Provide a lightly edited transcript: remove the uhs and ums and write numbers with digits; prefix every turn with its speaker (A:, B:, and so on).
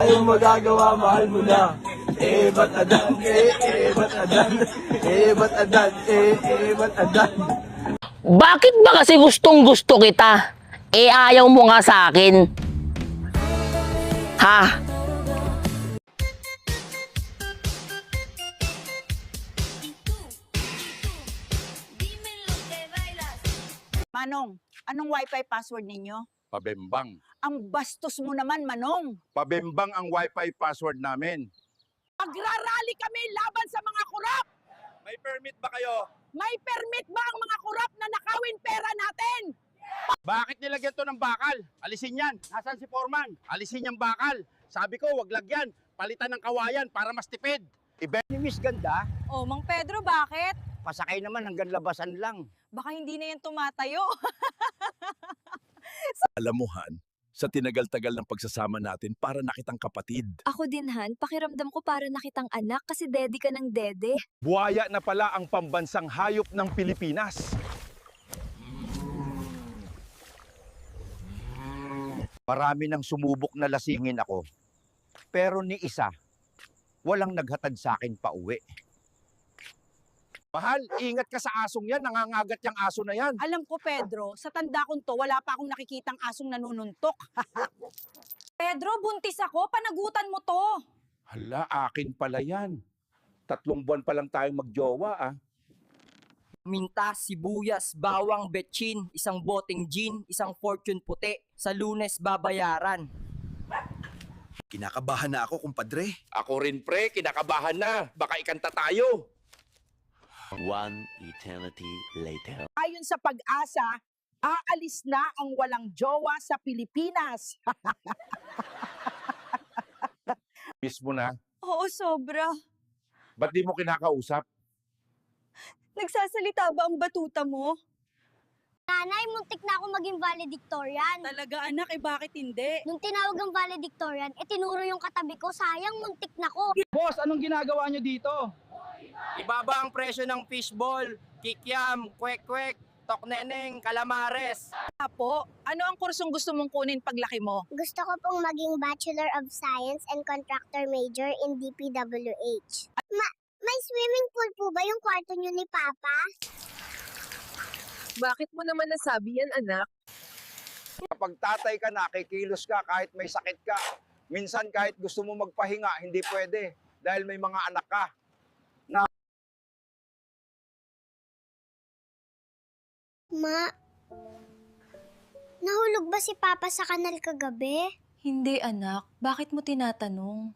A: Ayaw magagawa, mahal mo na. Ba't adan, ba't adan, ba't adan, ba't adan.
B: Bakit ba kasi gustong gusto kita? Ayaw mo nga sa akin. Ha?
C: Manong, anong wifi password ninyo?
D: Pabembang.
C: Ang bastos mo naman, Manong.
D: Pabembang ang wifi password namin.
C: Agrarally kami laban sa mga kurap!
D: May permit ba kayo?
C: May permit ba ang mga kurap na nakawin pera natin?
D: Bakit nilagyan to ng bakal? Alisin yan. Nasaan si Foreman? Alisin yung bakal. Sabi ko, wag lagyan. Palitan ng kawayan para mas tipid.
E: Ni Miss Ganda,
F: Oh, Mang Pedro, bakit?
E: pasakay naman hanggang labasan lang.
F: Baka hindi na yan tumatayo.
G: Alamuhan, sa tinagal-tagal ng pagsasama natin para nakitang kapatid.
H: Ako din, Han. Pakiramdam ko para nakitang anak kasi daddy ka ng dede.
D: Buhaya na pala ang pambansang hayop ng Pilipinas.
E: Marami nang sumubok na lasingin ako. Pero ni isa, walang naghatad sa akin pa uwi.
D: Mahal, ingat ka sa asong yan. Nangangagat yung aso na yan.
C: Alam ko, Pedro, sa tanda kong to, wala pa akong nakikitang asong nanununtok.
F: Pedro, buntis ako. Panagutan mo to.
D: Hala, akin pala yan. 3 buwan pa lang tayong magjowa, ah.
B: Minta, sibuyas, bawang, betchin, isang boteng gin, isang fortune puti. Sa Lunes babayaran.
G: Kinakabahan na ako, kumpadre.
D: Ako rin, pre. Kinakabahan na. Baka ikanta tayo.
I: One eternity later.
C: Ayon sa pag-asa, aalis na ang walang jowa sa Pilipinas.
D: Miss mo na.
F: Oo, sobra.
D: Ba't di mo kinakausap?
F: Nagsasalita ba ang batuta mo?
J: Nanay, muntik na ako maging valedictorian.
F: Talaga, anak, bakit hindi?
J: Nung tinawag ang valedictorian, tinuro yung katabi ko. Sayang, muntik na ko.
E: Boss, anong ginagawa nyo dito?
B: Ibaba ang presyo ng fishball, kikiam, kwek-kwek, tokneneng, calamares.
C: Apo, ano ang kursong gusto mong kunin paglaki mo?
J: Gusto ko pong maging Bachelor of Science and Contractor Major in DPWH. May swimming pool po ba yung kwarto nyo ni Papa?
F: Bakit mo naman nasabi yan, anak?
E: Kapag tatay ka na, kikilos ka kahit may sakit ka. Minsan kahit gusto mo magpahinga, hindi pwede dahil may mga anak ka.
J: Ma, nahulog ba si Papa sa kanal kagabi?
H: Hindi, anak. Bakit mo tinatanong?